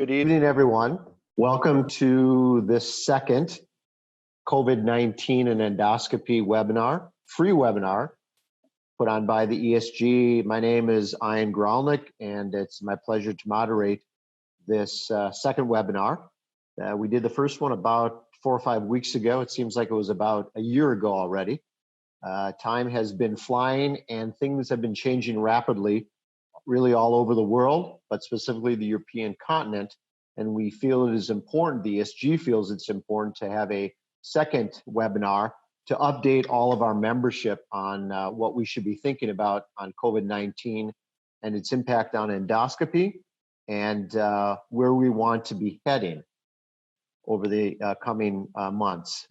Good evening, everyone. Welcome to this second COVID-19 and endoscopy webinar, free webinar, put on by the ESG. My name is Ian Gralnek, and it's my pleasure to moderate this second webinar. We did the first one about 4 or 5 weeks ago. It seems like it was about a year ago already. Time has been flying and things have been changing rapidly, really all over the world, but specifically the European continent. And we feel it is important, the ESG feels it's important to have a second webinar to update all of our membership on what we should be thinking about on COVID-19 and its impact on endoscopy and where we want to be heading over the coming months.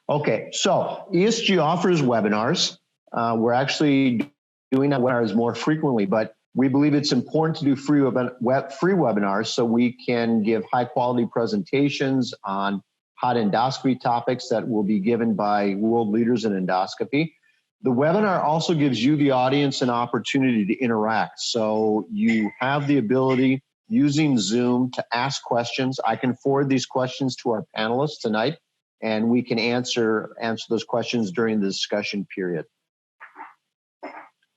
Okay, so ESG offers webinars. We're actually doing webinars more frequently, but we believe it's important to do free webinars so we can give high quality presentations on hot endoscopy topics that will be given by world leaders in endoscopy. The webinar also gives you, the audience, an opportunity to interact. So you have the ability using Zoom to ask questions. I can forward these questions to our panelists tonight, and we can answer those questions during the discussion period.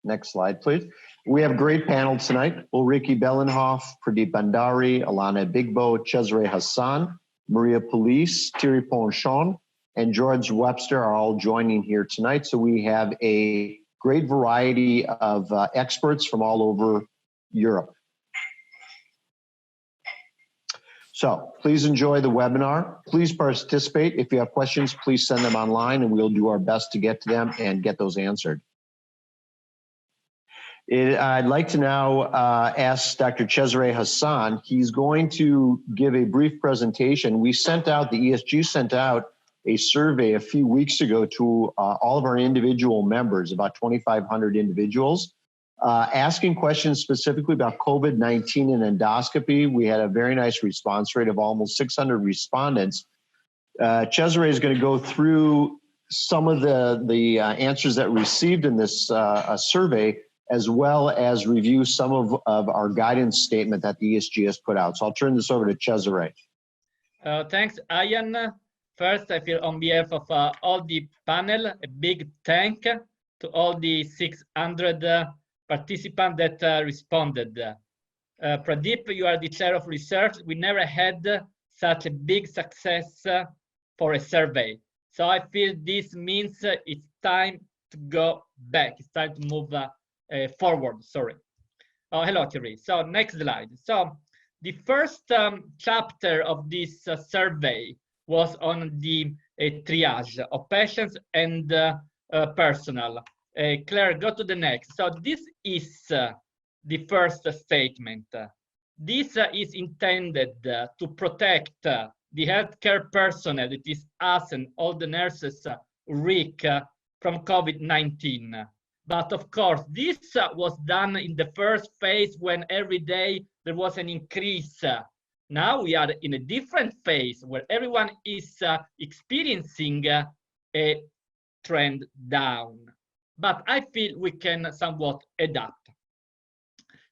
Next slide, please. We have a great panel tonight. Ulrike Bellenhoff, Pradeep Bandari, Alana Bigbo, Cesare Hassan, Maria Police, Thierry Ponchon, and George Webster are all joining here tonight. So we have a great variety of experts from all over Europe. So please enjoy the webinar. Please participate. If you have questions, please send them online and we'll do our best to get to them and get those answered. I'd like to now ask Dr. Cesare Hassan. He's going to give a brief presentation. We sent out, the ESG sent out a survey a few weeks ago to all of our individual members, about 2,500 individuals, asking questions specifically about COVID-19 and endoscopy. We had a very nice response rate of almost 600 respondents. Cesare is going to go through some of the answers that we received in this survey, as well as review some of our guidance statement that the ESG has put out. So I'll turn this over to Cesare. Thanks, Ian. First, I feel on behalf of all the panel, a big thank to all the 600 participants that responded. Pradeep, you are the chair of research. We never had such a big success for a survey. So I feel this means it's time to go back. It's time to move forward, sorry. Oh, hello, Thierry. So next slide. So the first chapter of this survey was on the triage of patients and personnel. Claire, go to the next. So this is the first statement. This is intended to protect the healthcare personnel, that is us and all the nurses, RIC, from COVID-19. But of course, this was done in the first phase when every day there was an increase. Now we are in a different phase where everyone is experiencing a trend down. But I feel we can somewhat adapt.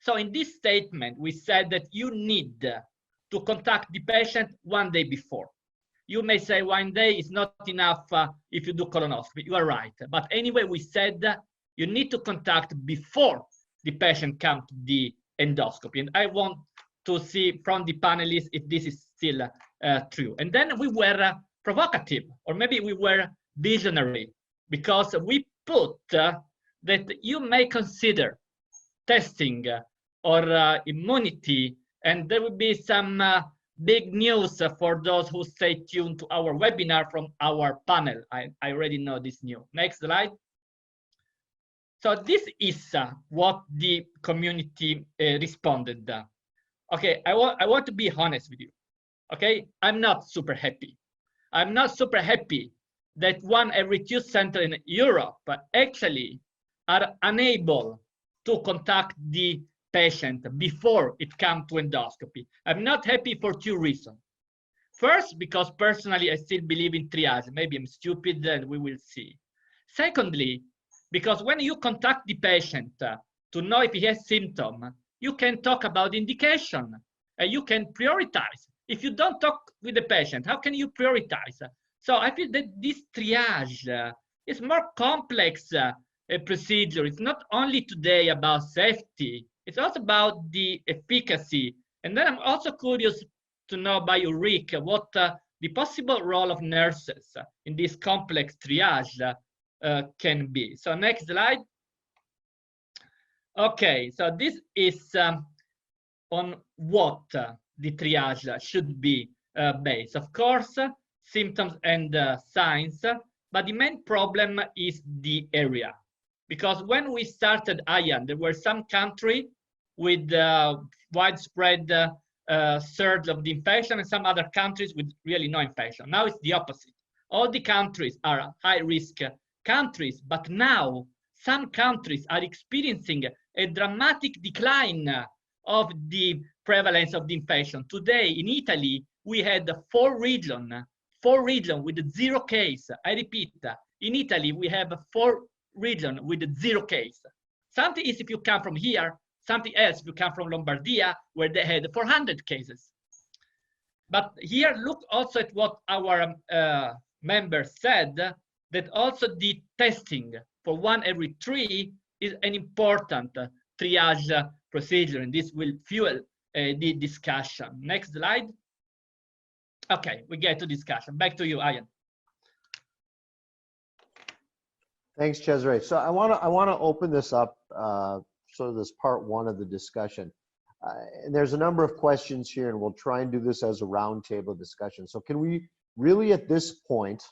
So in this statement, we said that you need to contact the patient 1 day before. You may say 1 day is not enough if you do colonoscopy. You are right. But anyway, we said you need to contact before the patient comes to the endoscopy. And I want to see from the panelists if this is still true. And then we were provocative, or maybe we were visionary, because we put that you may consider testing or immunity, and there will be some big news for those who stay tuned to our webinar from our panel. I already know this news. Next slide. So this is what the community responded. Okay, I want to be honest with you. Okay, I'm not super happy. I'm not super happy that 1 every 2 centers in Europe actually are unable to contact the patient before it comes to endoscopy. I'm not happy for 2 reasons. First, because personally I still believe in triage. Maybe I'm stupid and we will see. Secondly, because when you contact the patient to know if he has symptoms, you can talk about indication. you can prioritize. If you don't talk with the patient, how can you prioritize? So I feel that this triage is more complex a procedure. It's not only today about safety, it's also about the efficacy. And then I'm also curious to know by Ulrike what the possible role of nurses in this complex triage can be. So next slide. Okay, so this is on what the triage should be based. Of course, symptoms and signs, but the main problem is the area. Because when we started IAN, there were some countries with widespread surge of the infection and some other countries with really no infection. Now it's the opposite. All the countries are high-risk countries, but now some countries are experiencing a dramatic decline of the prevalence of the infection. Today in Italy, we had four regions with 0 case. I repeat, in Italy, we have 4 regions with 0 case. Something is if you come from here, something else if you come from Lombardia, where they had 400 cases. But here, look also at what our members said, that also the testing for 1 every 3 is an important triage procedure, and this will fuel the discussion. Next slide. Okay, we get to discussion. Back to you, Ian. Thanks, Cesare. So I want to open this up, sort of this part 1 of the discussion. And there's a number of questions here, and we'll try and do this as a roundtable discussion. So can we really, at this point,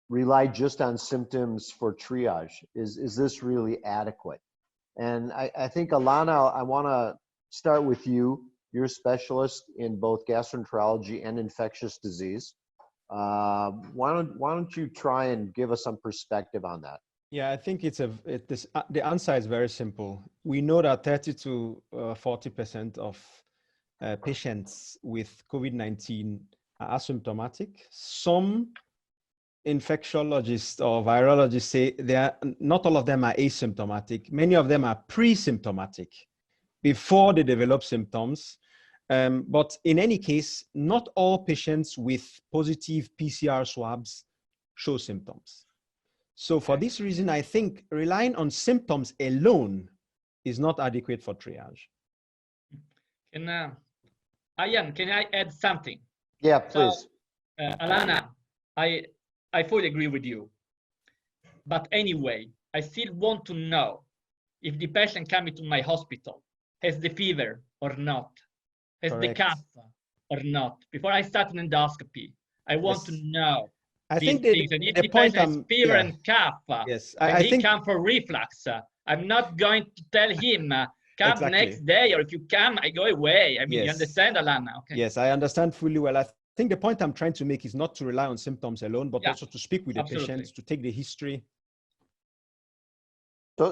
rely just on symptoms for triage? Is this really adequate? And I think, Alana, I want to start with you. You're a specialist in both gastroenterology and infectious disease. Why don't you try and give us some perspective on that? Yeah, I think the answer is very simple. We know that 30 to 40% of patients with COVID-19 are asymptomatic. Some infectiologists or virologists say not all of them are asymptomatic. Many of them are pre-symptomatic before they develop symptoms. But in any case, not all patients with positive PCR swabs show symptoms. So for this reason, I think relying on symptoms alone is not adequate for triage. Ian, can I add something? Yeah, please. So, Alana, I fully agree with you. But anyway, I still want to know if the patient coming to my hospital has the fever or not, has Correct. the cough or not. Before I start an endoscopy, I want to know. I think things. And if the patient has fever and cough, yes, and he come for reflux, I'm not going to tell him, come next day, or if you come, I go away. I mean, you understand, Alana? Okay. Yes, I understand fully well. I think the point I'm trying to make is not to rely on symptoms alone, but also to speak with the patients, to take the history.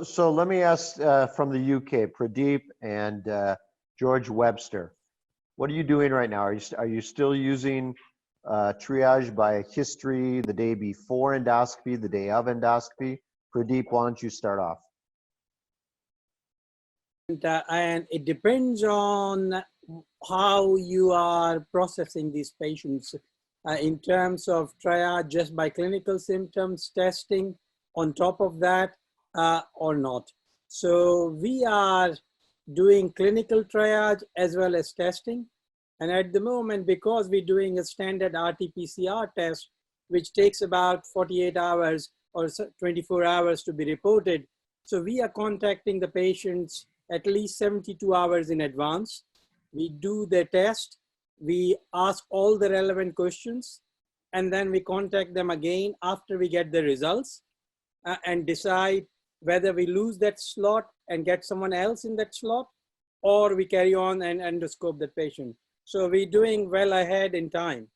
So let me ask from the UK, Pradeep and George Webster, what are you doing right now? Are you still using triage by history the day before endoscopy, the day of endoscopy? Pradeep, why don't you start off? And it depends on how you are processing these patients in terms of triage just by clinical symptoms, testing on top of that or not. So we are doing clinical triage as well as testing. And at the moment, because we're doing a standard RT-PCR test, which takes about 48 hours or 24 hours to be reported, so we are contacting the patients at least 72 hours in advance. We do the test, we ask all the relevant questions, and then we contact them again after we get the results and decide whether we lose that slot and get someone else in that slot, or we carry on and endoscope the patient. So we're doing well ahead in time.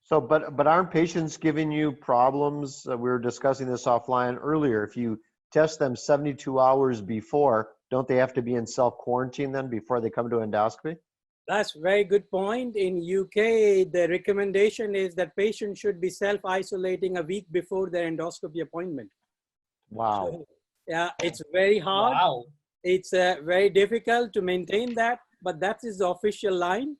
So, but aren't patients giving you problems? We were discussing this offline earlier. If you test them 72 hours before, don't they have to be in self-quarantine then before they come to endoscopy? That's a very good point. In UK, the recommendation is that patients should be self-isolating a week before their endoscopy appointment. Wow. So, yeah, it's very hard. Wow. It's very difficult to maintain that, but that is the official line.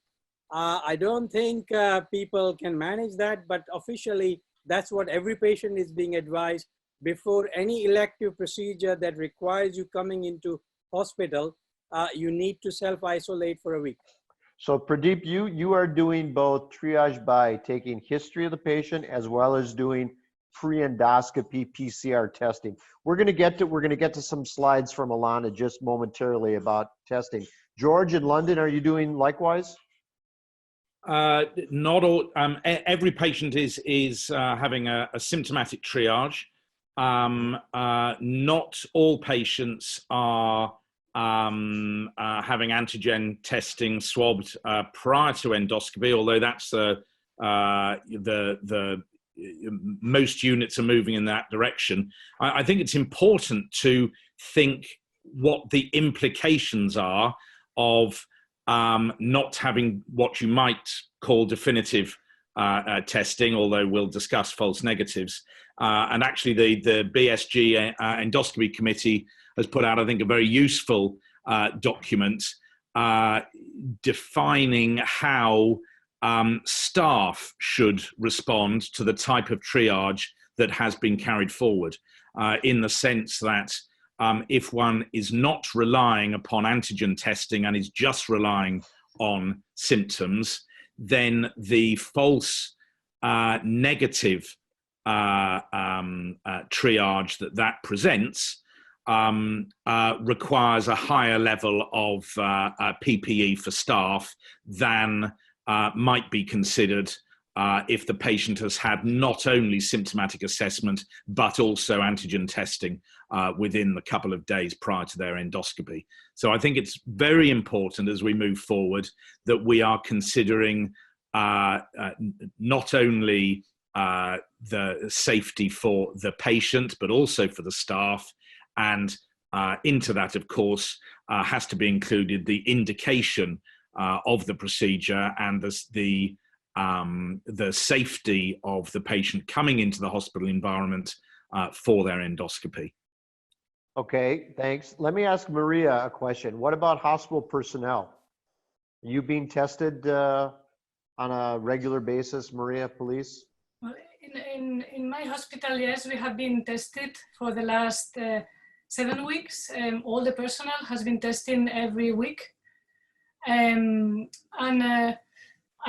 I don't think people can manage that, but officially that's what every patient is being advised. Before any elective procedure that requires you coming into hospital, you need to self-isolate for a week. So Pradeep, you are doing both triage by taking history of the patient as well as doing pre-endoscopy PCR testing. We're going to get to some slides from Alana just momentarily about testing. George in London, are you doing likewise? Not all. Every patient is having a symptomatic triage. Not all patients are having antigen testing swabbed prior to endoscopy, although that's the most units are moving in that direction. I think it's important to think what the implications are of not having what you might call definitive testing, although we'll discuss false negatives. And actually the BSG Endoscopy Committee has put out, I think, a very useful document defining how staff should respond to the type of triage that has been carried forward, in the sense that if one is not relying upon antigen testing and is just relying on symptoms, then the false negative triage that presents requires a higher level of PPE for staff than might be considered if the patient has had not only symptomatic assessment, but also antigen testing within the couple of days prior to their endoscopy. So I think it's very important as we move forward that we are considering not only the safety for the patient, but also for the staff. And into that, of course, has to be included the indication of the procedure and the safety of the patient coming into the hospital environment for their endoscopy. Okay, thanks. Let me ask Maria a question. What about hospital personnel? Are you being tested on a regular basis, Maria, police? Well, in my hospital, yes, we have been tested for the last 7 weeks. All the personnel has been testing every week. And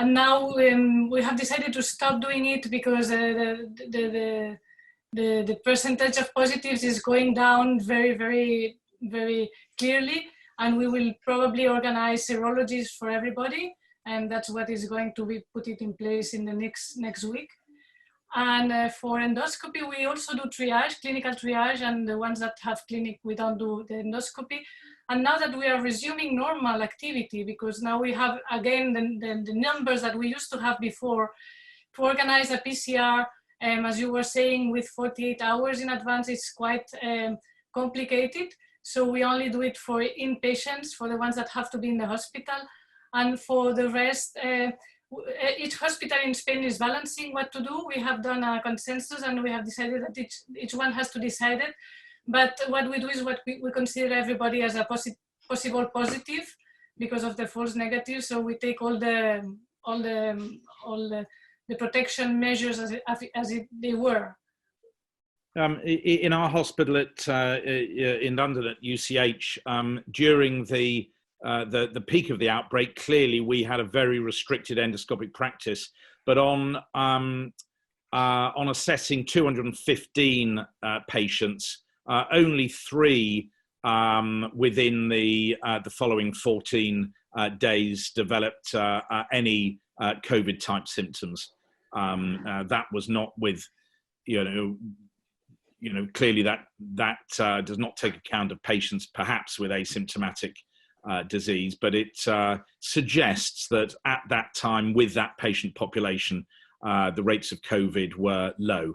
now we have decided to stop doing it because the percentage of positives is going down very, very, very clearly. And we will probably organize serologies for everybody. And that's what is going to be put it in place in the next week. And for endoscopy, we also do triage, clinical triage, and the ones that have clinic, we don't do the endoscopy. And now that we are resuming normal activity, because now we have, again, the numbers that we used to have before, to organize a PCR, as you were saying, with 48 hours in advance, it's quite complicated. So we only do it for inpatients, for the ones that have to be in the hospital. And for the rest, each hospital in Spain is balancing what to do. We have done a consensus and we have decided that each one has to decide it. But what we do is what we consider everybody as a possible positive because of the false negative. So we take all the protection measures as they were. In our hospital in London at UCH, during the peak of the outbreak, clearly we had a very restricted endoscopic practice, but on assessing 215 patients, only 3 within the following 14 days developed any COVID type symptoms. That was not with, clearly that does not take account of patients perhaps with asymptomatic disease, but it suggests that at that time with that patient population, the rates of COVID were low.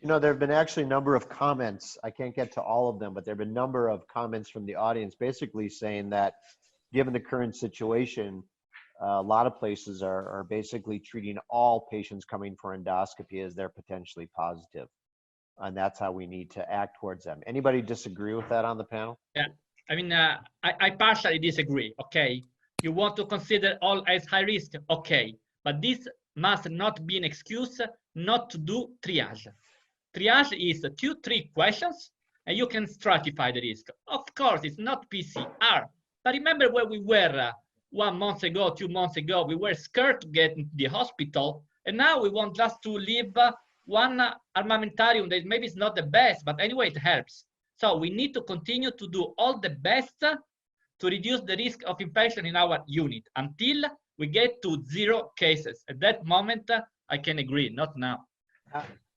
There have been actually a number of comments. I can't get to all of them, but there have been a number of comments from the audience basically saying that given the current situation, a lot of places are basically treating all patients coming for endoscopy as they're potentially positive. And that's how we need to act towards them. Anybody disagree with that on the panel? Yeah, I mean, I partially disagree, okay? You want to consider all as high risk, okay, but this must not be an excuse not to do triage. Triage is 2-3 questions, and you can stratify the risk. Of course, it's not PCR, but remember where we were 1 month ago, 2 months ago, we were scared to get into the hospital, and now we want just to leave one armamentarium that maybe is not the best, but anyway, it helps. So we need to continue to do all the best to reduce the risk of infection in our unit until we get to 0 cases. At that moment, I can agree, not now.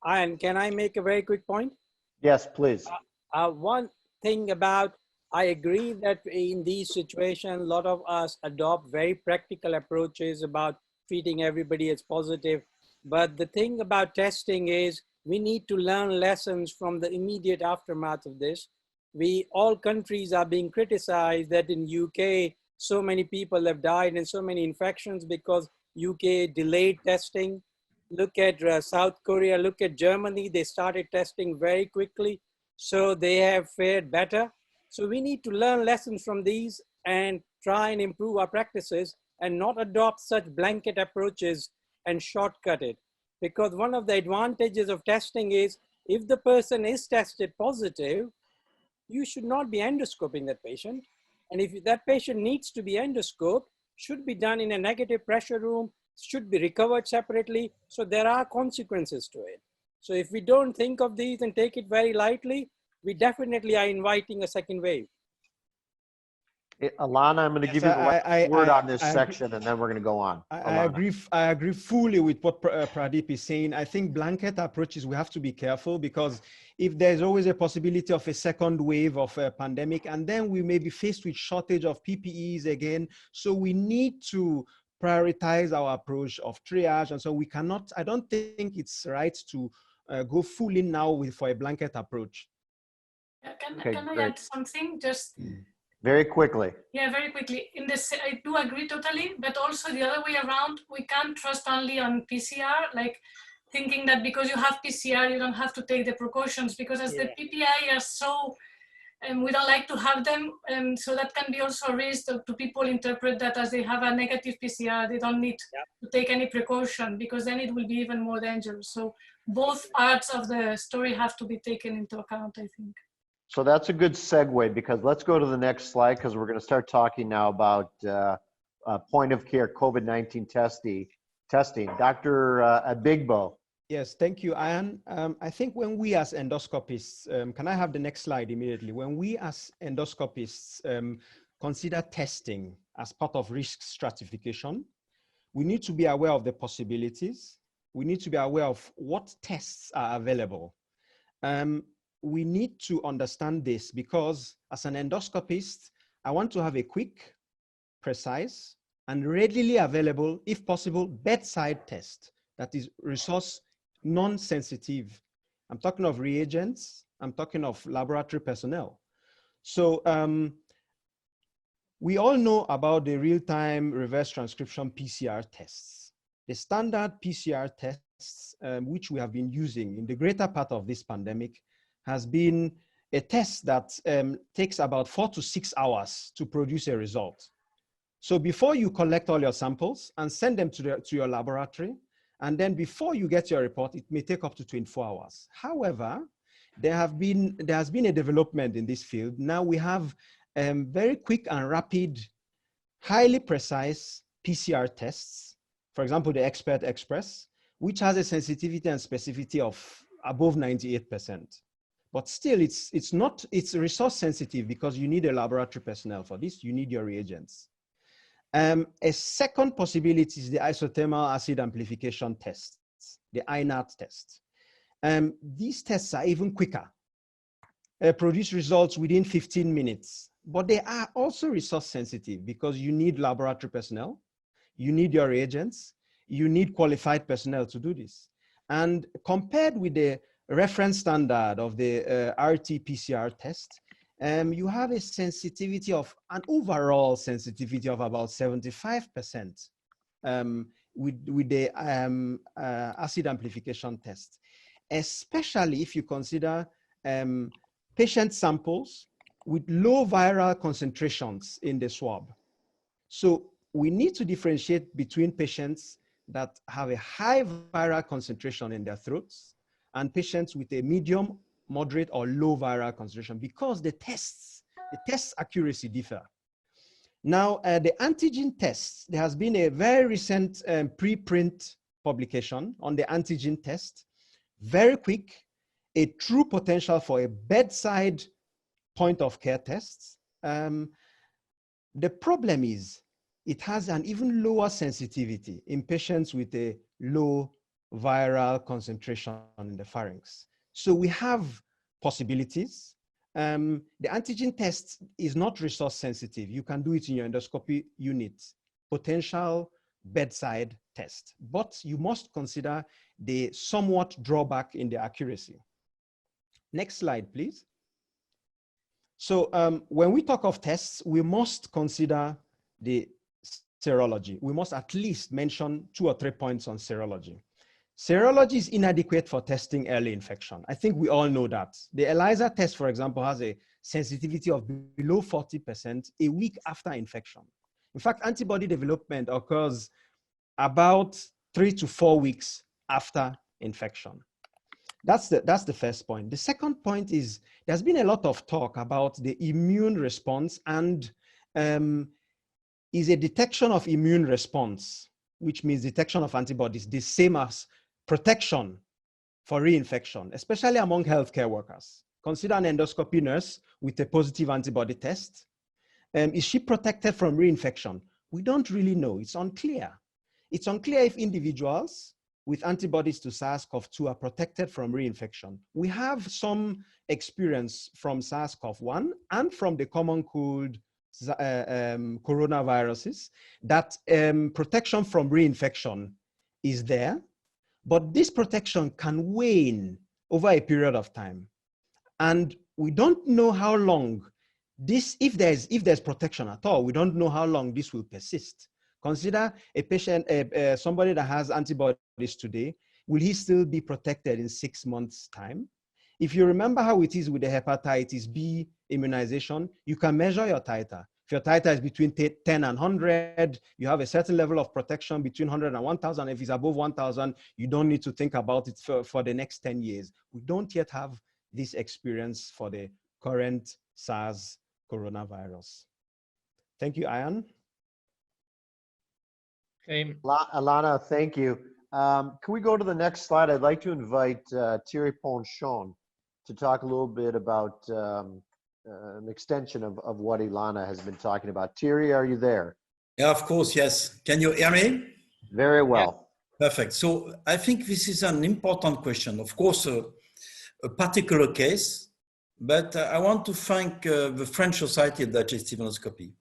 And can I make a very quick point? Yes, please. One thing about, I agree that in these situations, a lot of us adopt very practical approaches about treating everybody as positive. But the thing about testing is we need to learn lessons from the immediate aftermath of this. All countries are being criticized that in UK, so many people have died and so many infections because UK delayed testing. Look at South Korea, look at Germany, they started testing very quickly, so they have fared better. So we need to learn lessons from these and try and improve our practices and not adopt such blanket approaches and shortcut it. Because one of the advantages of testing is if the person is tested positive, you should not be endoscoping that patient. And if that patient needs to be endoscoped, should be done in a negative pressure room, should be recovered separately. So there are consequences to it. So if we don't think of these and take it very lightly, we definitely are inviting a second wave. Alana, I'm going to give you the last word on this section, and then we're going to go on. I agree fully with what Pradeep is saying. I think blanket approaches, we have to be careful because if there's always a possibility of a second wave of a pandemic, and then we may be faced with shortage of PPEs again. So we need to prioritize our approach of triage. And so we cannot, I don't think it's right to go full in now for a blanket approach. Can I add something? Just very quickly. Yeah, very quickly. In this, I do agree totally, but also the other way around, we can't trust only on PCR, like thinking that because you have PCR, you don't have to take the precautions, because as the PPI are so, we don't like to have them, and so that can be also a risk to people interpret that as they have a negative PCR, they don't need to take any precaution, because then it will be even more dangerous. So both parts of the story have to be taken into account, I think. So that's a good segue, because let's go to the next slide, because we're going to start talking now about point of care COVID-19 testing. Dr. Abigbo. Yes, thank you, Ian. I think when we as endoscopists, can I have the next slide immediately? When we as endoscopists consider testing as part of risk stratification, we need to be aware of the possibilities. We need to be aware of what tests are available. We need to understand this because as an endoscopist, I want to have a quick, precise, and readily available, if possible, bedside test that is resource non-sensitive. I'm talking of reagents, I'm talking of laboratory personnel. So we all know about the real-time reverse transcription PCR tests. The standard PCR tests, which we have been using in the greater part of this pandemic, has been a test that takes about 4 to 6 hours to produce a result. So before you collect all your samples and send them to your laboratory, and then before you get your report, it may take up to 24 hours. However, there has been a development in this field. Now we have very quick and rapid, highly precise PCR tests. For example, the Expert Express, which has a sensitivity and specificity of above 98%. But still, it's resource sensitive because you need a laboratory personnel for this. You need your reagents. A second possibility is the isothermal acid amplification tests, the INAT test. These tests are even quicker, produce results within 15 minutes, but they are also resource sensitive because you need laboratory personnel, you need your reagents, you need qualified personnel to do this. And compared with the reference standard of the RT-PCR test, you have a sensitivity of an overall sensitivity of about 75% with the acid amplification test, especially if you consider patient samples with low viral concentrations in the swab. So we need to differentiate between patients that have a high viral concentration in their throats and patients with a medium, moderate, or low viral concentration, because the test accuracy differ. Now, the antigen tests, there has been a very recent preprint publication on the antigen test, very quick, a true potential for a bedside point of care test. The problem is it has an even lower sensitivity in patients with a low viral concentration in the pharynx. So we have possibilities. The antigen test is not resource sensitive. You can do it in your endoscopy unit, potential bedside test, but you must consider the somewhat drawback in the accuracy. Next slide, please. So when we talk of tests, we must consider the serology. We must at least mention 2 or 3 points on serology. Serology is inadequate for testing early infection. I think we all know that. The ELISA test, for example, has a sensitivity of below 40% a week after infection. In fact, antibody development occurs about 3 to 4 weeks after infection. That's the first point. The second point is there's been a lot of talk about the immune response, and is a detection of immune response, which means detection of antibodies, the same as protection for reinfection, especially among healthcare workers. Consider an endoscopy nurse with a positive antibody test. Is she protected from reinfection? We don't really know. It's unclear. It's unclear if individuals with antibodies to SARS-CoV-2 are protected from reinfection. We have some experience from SARS-CoV-1 and from the common cold coronaviruses that protection from reinfection is there, but this protection can wane over a period of time. And we don't know how long this, if there's protection at all, we don't know how long this will persist. Consider a patient, somebody that has antibodies today, will he still be protected in 6 months' time? If you remember how it is with the hepatitis B immunization, you can measure your titer. If your titer is between 10 and 100, you have a certain level of protection between 100 and 1,000. If it's above 1,000, you don't need to think about it for the next 10 years. We don't yet have this experience for the current SARS coronavirus. Thank you, Ian. Okay. Alana, thank you. Can we go to the next slide? I'd like to invite Thierry Ponchon to talk a little bit about an extension of what Ilana has been talking about. Thierry, are you there? Yeah, of course, yes. Can you hear me? Very well. Yeah. Perfect. So I think this is an important question. Of course, a particular case, but I want to thank the French Society of Digestive Endoscopy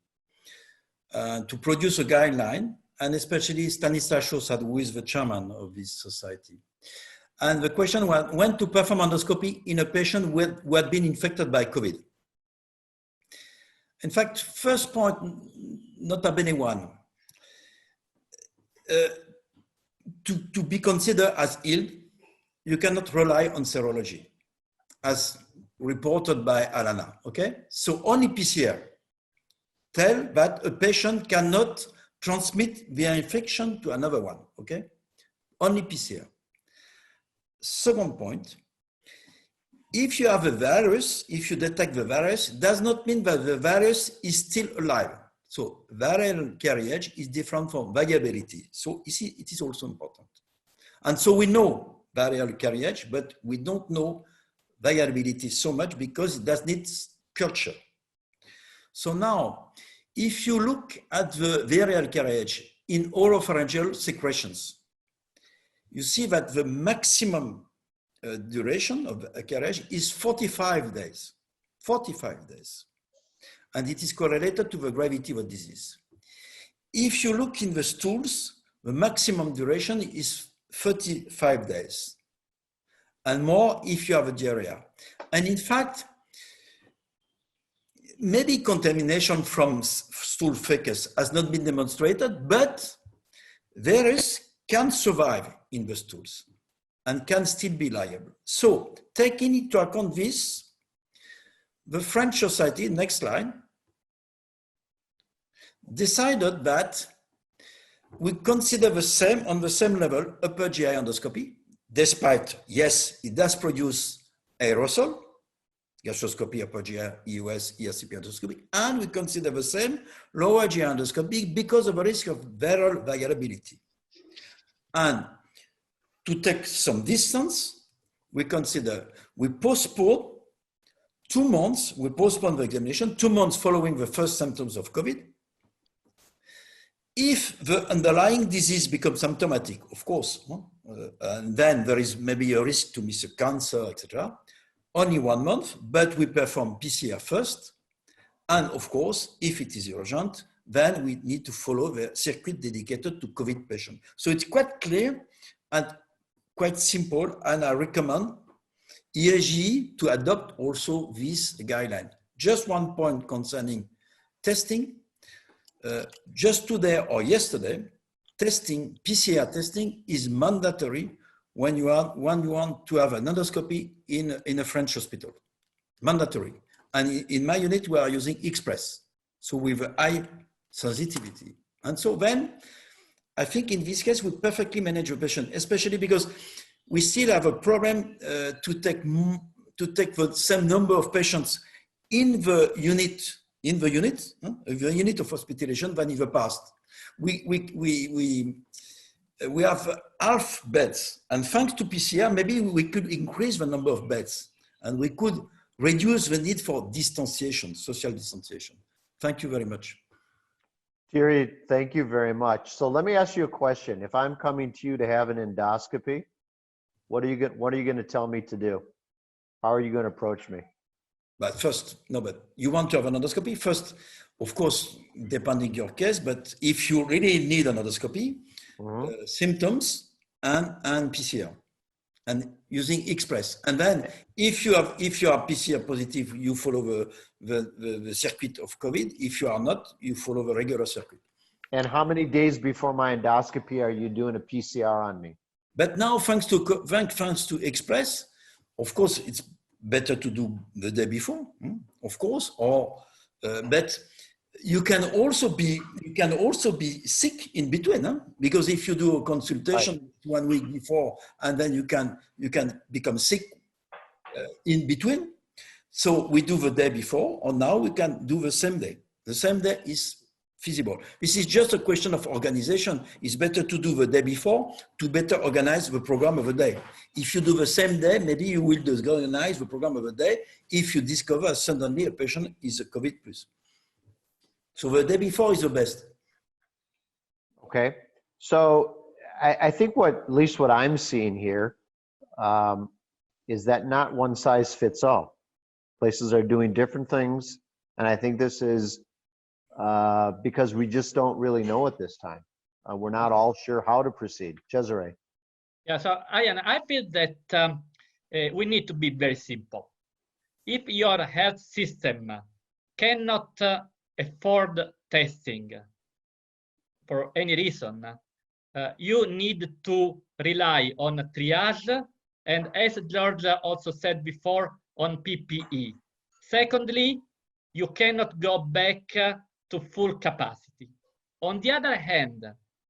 to produce a guideline, and especially Stanislas Chaussat, who is the chairman of this society. And the question was when to perform endoscopy in a patient who had been infected by COVID. In fact, first point, nota bene one, to be considered as ill, you cannot rely on serology, as reported by Alana, okay? So only PCR tell that a patient cannot transmit the infection to another one, okay? Only PCR. Second point, if you have a virus, if you detect the virus, does not mean that the virus is still alive. So viral carriage is different from variability. So it is also important. And so we know viral carriage, but we don't know variability so much because it does need culture. So now, if you look at the viral carriage in oropharyngeal secretions, you see that the maximum duration of a carriage is 45 days. 45 days. And it is correlated to the gravity of the disease. If you look in the stools, the maximum duration is 35 days. And more if you have a diarrhea. And in fact, maybe contamination from stool fecus has not been demonstrated, but virus can survive in the stools and can still be liable. So taking into account this, the French Society, next slide, decided that we consider the same, on the same level, upper GI endoscopy, despite, yes, it does produce aerosol, gastroscopy, upper GI, EUS, ESCP endoscopy, and we consider the same lower GI endoscopy because of the risk of viral variability. And to take some distance, we postpone 2 months, we postpone the examination, 2 months following the first symptoms of COVID. If the underlying disease becomes symptomatic, of course, and then there is maybe a risk to miss a cancer, etc. Only 1 month, but we perform PCR first. And of course, if it is urgent, then we need to follow the circuit dedicated to COVID patient. So it's quite clear and quite simple, and I recommend ESGE to adopt also this guideline. Just one point concerning testing. Just today or yesterday, testing, PCR testing is mandatory when you want to have an endoscopy in a French hospital. Mandatory. And in my unit, we are using Express. So with high sensitivity. And so then, I think in this case, we perfectly manage the patient, especially because we still have a problem to take the same number of patients in the unit of hospitalization than in the past. We have half beds, and thanks to PCR, maybe we could increase the number of beds, and we could reduce the need for distanciation, social distanciation. Thank you very much. Thierry, thank you very much. So let me ask you a question. If I'm coming to you to have an endoscopy, what are you going to tell me to do? How are you going to approach me? But first, but you want to have an endoscopy? First, of course, depending your case, but if you really need an endoscopy, symptoms and PCR, and using Express. And then if you are PCR positive, you follow the circuit of COVID. If you are not, you follow the regular circuit. And how many days before my endoscopy are you doing a PCR on me? But now, thanks to Express, of course, it's better to do the day before, of course, or but you can also be sick in between, because if you do a consultation 1 week before and then you can become sick in between. So we do the day before, or now we can do the same day. The same day is feasible. This is just a question of organization. It's better to do the day before to better organize the program of the day. If you do the same day, maybe you will disorganize the program of the day if you discover suddenly a patient is a COVID plus. So the day before is the best. Okay. So I think at least what I'm seeing here is that not one size fits all. Places are doing different things. And I think this is because we just don't really know at this time. We're not all sure how to proceed. Cesare. Yeah, so I feel that we need to be very simple. If your health system cannot afford testing for any reason, you need to rely on triage, and as George also said before, on PPE. Secondly, you cannot go back to full capacity. On the other hand,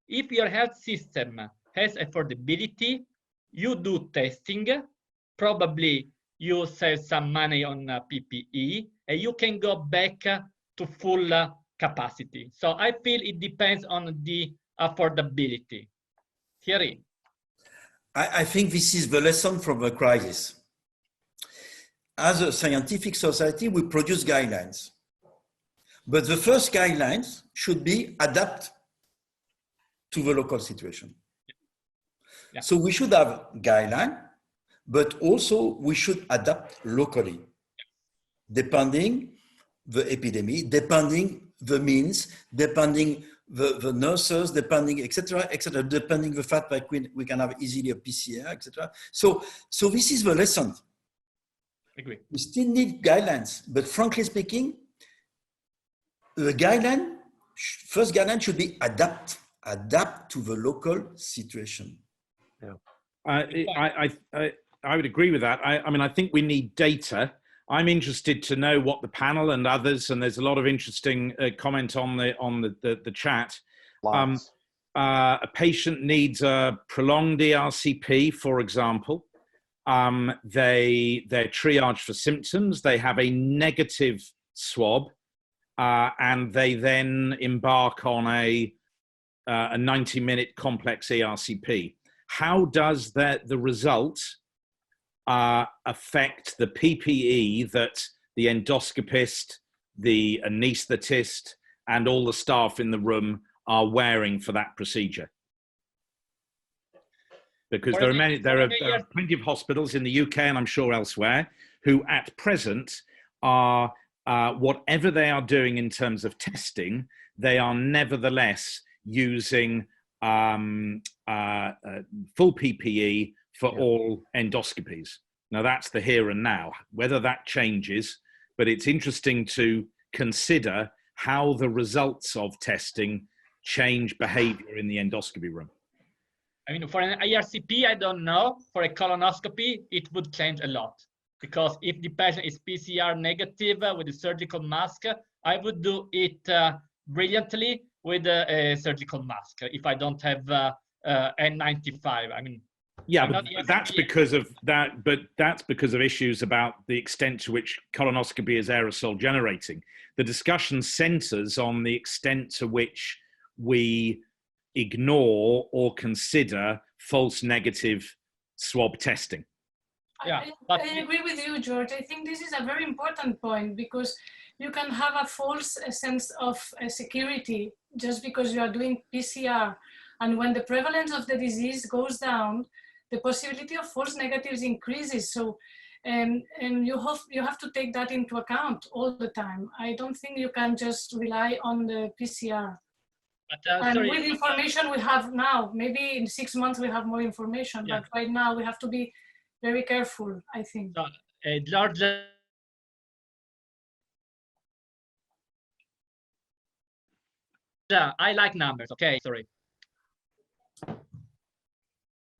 if your health system has affordability, you do testing, probably you save some money on PPE, and you can go back to full capacity. So I feel it depends on the affordability. Thierry. I think this is the lesson from the crisis. As a scientific society, we produce guidelines. But the first guidelines should be adapted to the local situation. Yeah. So we should have guidelines, but also we should adapt locally, depending the epidemic, depending the means, depending the nurses, depending, etc., depending the fact that we can have easily a PCR, etc. So this is the lesson. Agree. We still need guidelines, but frankly speaking, the first guideline should be adapt to the local situation. Yeah. I would agree with that. I mean, I think we need data. I'm interested to know what the panel and others, and there's a lot of interesting comment on the chat. a patient needs a prolonged ERCP, for example, they're triaged for symptoms, they have a negative swab, and they then embark on a 90-minute complex ERCP. How does the result affect the PPE that the endoscopist, the anaesthetist, and all the staff in the room are wearing for that procedure? Because there are plenty of hospitals in the UK and I'm sure elsewhere who at present are, whatever they are doing in terms of testing, they are nevertheless using full PPE for all endoscopies. Now that's the here and now, whether that changes, but it's interesting to consider how the results of testing change behavior in the endoscopy room. I mean, for an IRCP, I don't know. For a colonoscopy, it would change a lot. Because if the patient is PCR negative with a surgical mask, I would do it brilliantly with a surgical mask if I don't have N95. I mean, yeah, but that's because of that. But that's because of issues about the extent to which colonoscopy is aerosol generating. The discussion centers on the extent to which we ignore or consider false negative swab testing. Yeah, I agree with you, George. I think this is a very important point because you can have a false sense of security just because you are doing PCR. And when the prevalence of the disease goes down, the possibility of false negatives increases. So, and you have to take that into account all the time. I don't think you can just rely on the PCR. And sorry, with information we have now, maybe in 6 months we have more information, but right now we have to be very careful, I think. So, George, I like numbers. Okay, sorry.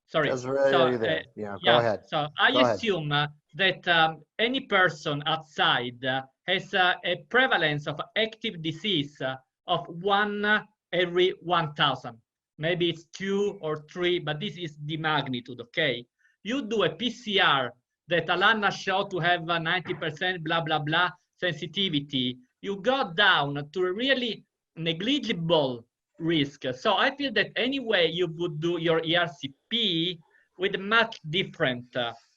Cesare, So, are you there? Go ahead. So I assume that any person outside has a prevalence of active disease of 1 every 1,000. Maybe it's 2 or 3, but this is the magnitude, okay? You do a PCR that Alana showed to have 90% blah, blah, blah sensitivity. You go down to a really negligible risk. So I feel that anyway you would do your ERCP with a much different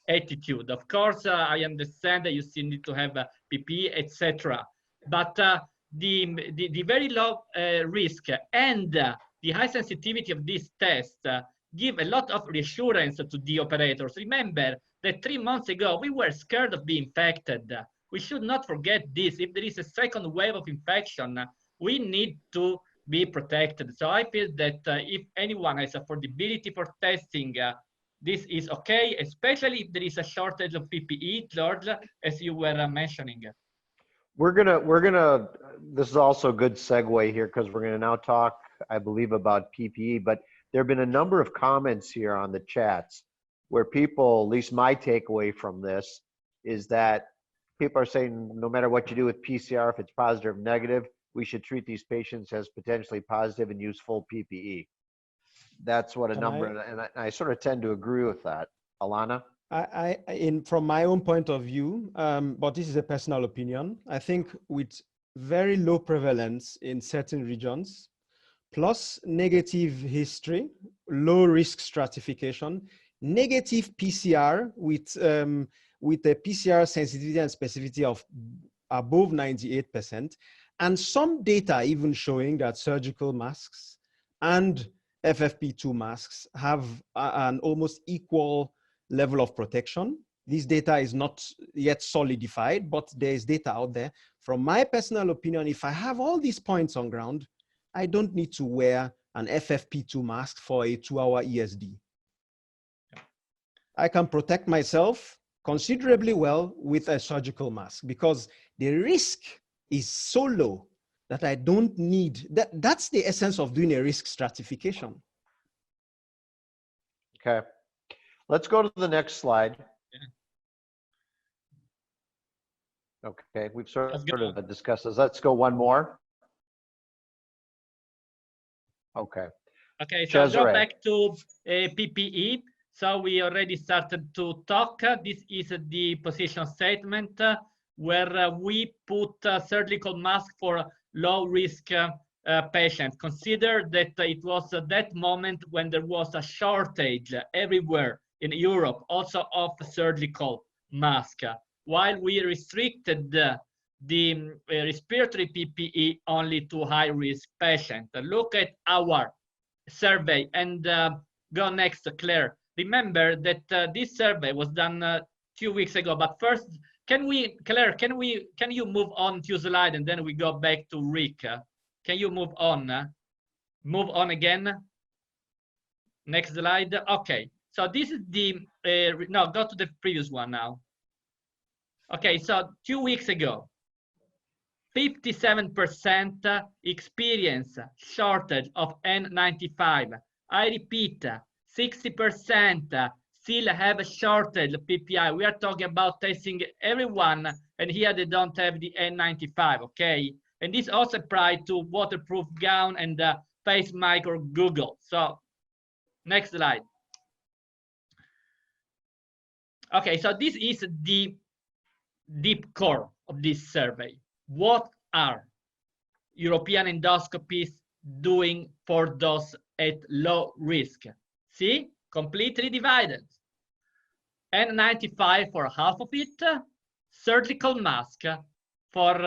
attitude. Of course, I understand that you still need to have PPE, etc. But the very low risk and the high sensitivity of this test give a lot of reassurance to the operators. Remember that 3 months ago, we were scared of being infected. We should not forget this. If there is a second wave of infection, we need to be protected. So I feel that if anyone has affordability for testing, this is okay, especially if there is a shortage of PPE, George, as you were mentioning. We're gonna, this is also a good segue here because we're gonna now talk, I believe, about PPE, but there have been a number of comments here on the chats where people, at least my takeaway from this, is that people are saying no matter what you do with PCR, if it's positive or negative, we should treat these patients as potentially positive and use full PPE. That's what a number, and I sort of tend to agree with that. Alana? From my own point of view, but this is a personal opinion, I think with very low prevalence in certain regions, plus negative history, low risk stratification, negative PCR with a PCR sensitivity and specificity of above 98%, and some data even showing that surgical masks and FFP2 masks have an almost equal level of protection. This data is not yet solidified, but there is data out there. From my personal opinion, if I have all these points on ground, I don't need to wear an FFP2 mask for a 2-hour ESD. I can protect myself considerably well with a surgical mask because the risk is so low that I don't need, that's the essence of doing a risk stratification. Okay, let's go to the next slide. Okay, we've sort of discussed this. Let's go one more. Okay, Okay, so I'll go Cesare. back to PPE. So we already started to talk. This is the position statement where we put surgical mask for low-risk patients. Consider that it was that moment when there was a shortage everywhere in Europe, also of surgical mask, while we restricted the respiratory PPE only to high-risk patients. Look at our survey and go next, Claire. Remember that this survey was done 2 weeks ago, but first, Claire, can you move on to slide and then we go back to Rick? Can you move on? Move on again. Next slide. Okay, so this is the, no, go to the previous one now. Okay, so 2 weeks ago, 57% experience shortage of N95. I repeat, 60% still have a shortage of PPI. We are talking about testing everyone, and here they don't have the N95, okay? And this also applies to waterproof gown and face mask or Google. So, next slide. Okay, so this is the deep core of this survey. What are European endoscopies doing for those at low risk? See, completely divided. N95 for half of it, surgical mask for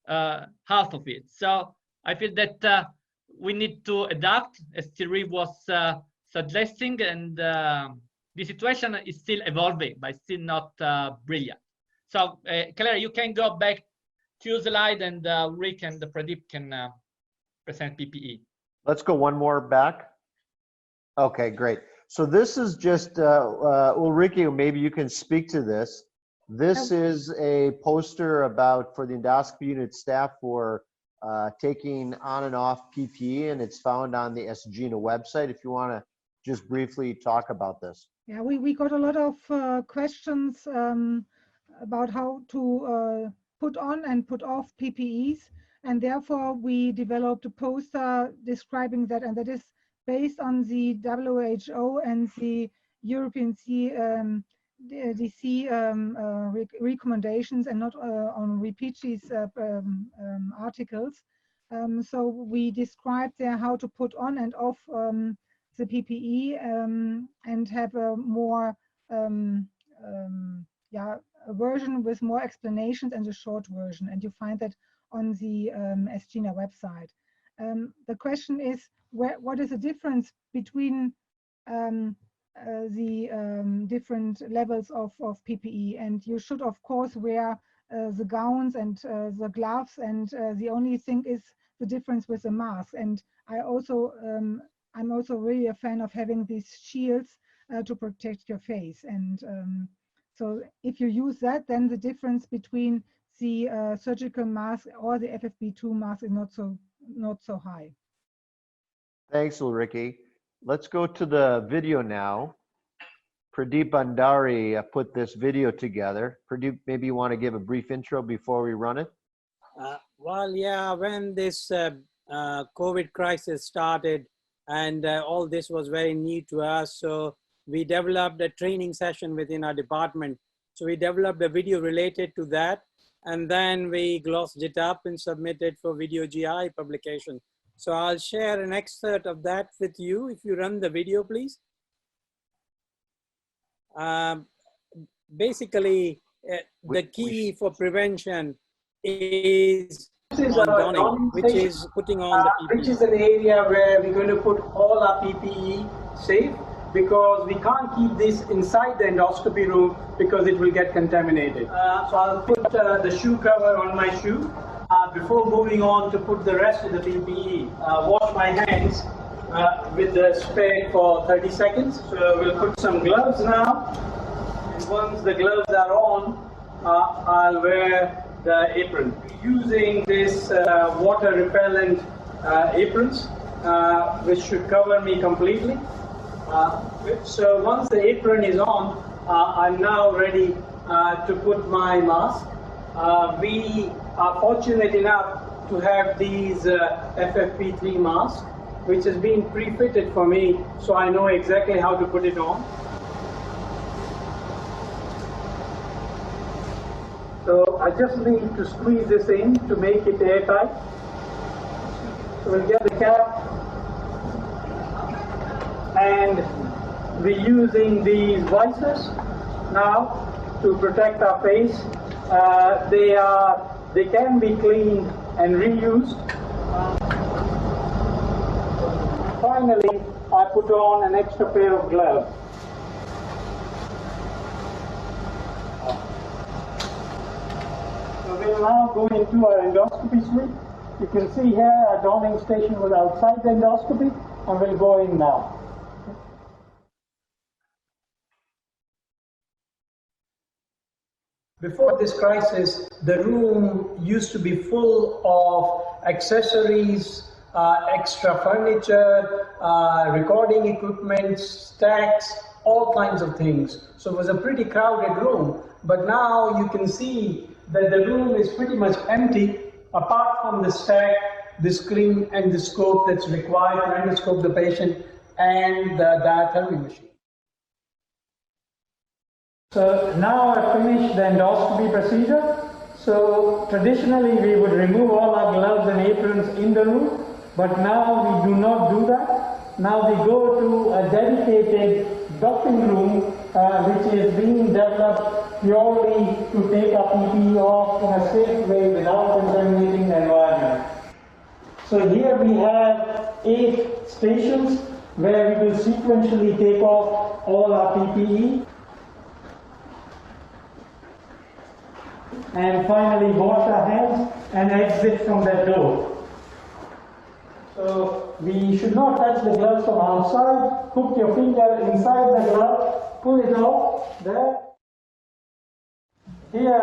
half of it. So I feel that we need to adapt, as Thierry was suggesting, and the situation is still evolving, but still not brilliant. So Claire, you can go back to the slide, and Rick and Pradeep can present PPE. Let's go one more back. Okay, great. So this is just, Ulrike, maybe you can speak to this. This is a poster about, for the endoscopy unit staff, for taking on and off PPE, and it's found on the ESGENA website. If you want to just briefly talk about this. Yeah, we got a lot of questions about how to put on and put off PPEs, and therefore we developed a poster describing that, and that is based on the WHO and the European CDC recommendations, and not on repeat articles. So we described there how to put on and off the PPE and have a more a version with more explanations and a short version, and you find that on the ESGENA website. The question is, what is the difference between the different levels of PPE? And you should, of course, wear the gowns and the gloves, and the only thing is the difference with the mask. And I'm also really a fan of having these shields to protect your face. And so if you use that, then the difference between the surgical mask or the FFP2 mask is not so high. Thanks, Ulrike. Let's go to the video now. Pradeep Bandari put this video together. Pradeep, maybe you want to give a brief intro before we run it? Well, yeah, when this COVID crisis started, and all this was very new to us, so we developed a training session within our department. So we developed a video related to that, and then we glossed it up and submitted for Video GI publication. So I'll share an excerpt of that with you. If you run the video, please. Basically, the key for prevention is donning, which is putting on the PPE. Which is an area where we're going to put all our PPE safe, because we can't keep this inside the endoscopy room because it will get contaminated. So I'll put the shoe cover on my shoe before moving on to put the rest of the PPE. Wash my hands with the spray for 30 seconds. So we'll put some gloves now. And once the gloves are on, I'll wear the apron. Using this water repellent aprons, which should cover me completely. So once the apron is on, I'm now ready to put my mask. We are fortunate enough to have these FFP3 masks, which has been pre-fitted for me, so I know exactly how to put it on. So I just need to squeeze this in to make it airtight. So we'll get the cap, and we're using these visors now to protect our face. They can be cleaned and reused. Finally, I put on an extra pair of gloves. So we'll now go into our endoscopy suite. You can see here our donning station was outside the endoscopy, and we'll go in now. Before this crisis, the room used to be full of accessories, extra furniture, recording equipment, stacks, all kinds of things. So it was a pretty crowded room. But now you can see that the room is pretty much empty, apart from the stack, the screen, and the scope that's required to endoscope the patient, and the diathermy machine. So now I've finished the endoscopy procedure. So traditionally we would remove all our gloves and aprons in the room, but now we do not do that. Now we go to a dedicated doffing room, which is being developed purely to take our PPE off in a safe way without contaminating the environment. So here we have 8 stations where we will sequentially take off all our PPE. And finally wash our hands and exit from that door. So we should not touch the gloves from outside. Hook your finger inside the glove, pull it off there. Here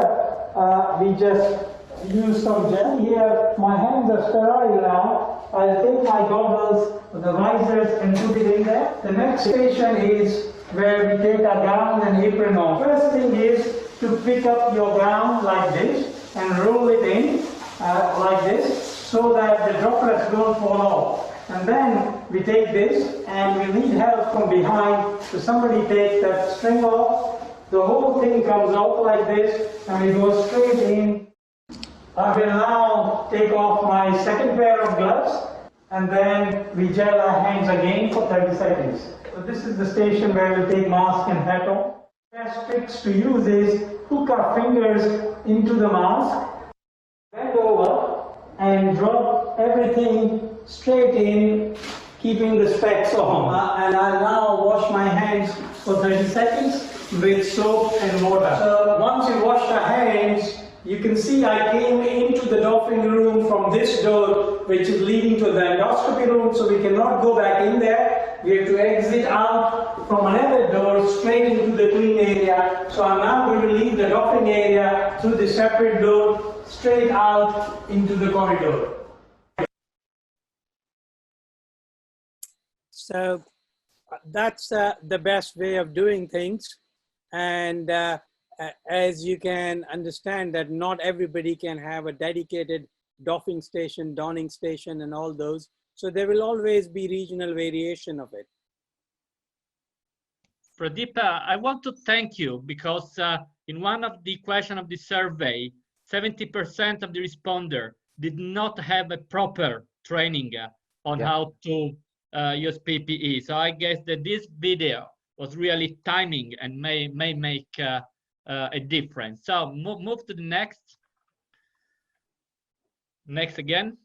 we just use some gel. Here my hands are sterile now. I'll take my goggles, the visors, and put it in there. The next station is where we take our gown and apron off. First thing is to pick up your gown like this and roll it in like this so that the droplets don't fall off. And then we take this and we need help from behind. So somebody takes that string off, the whole thing comes off like this and we go straight in. I will now take off my second pair of gloves and then we gel our hands again for 30 seconds. So this is the station where we take mask and hat off. The best tricks to use is hook our fingers into the mask, bend over and drop everything straight in, keeping the specs on. And I'll now wash my hands for 30 seconds with soap and water. So once you wash your hands, you can see I came into the doffing room from this door, which is leading to the endoscopy room, so we cannot go back in there. We have to exit out from another door straight into the clean area. So I'm now going to leave the doffing area through the separate door, straight out into the corridor. So that's the best way of doing things. And as you can understand that not everybody can have a dedicated doffing station, donning station, and all those. So there will always be regional variation of it. Pradeep, I want to thank you because in one of the questions of the survey, 70% of the responder did not have a proper training on how to use PPE. So I guess that this video was really timing and may make a difference. So move to the next. Next again.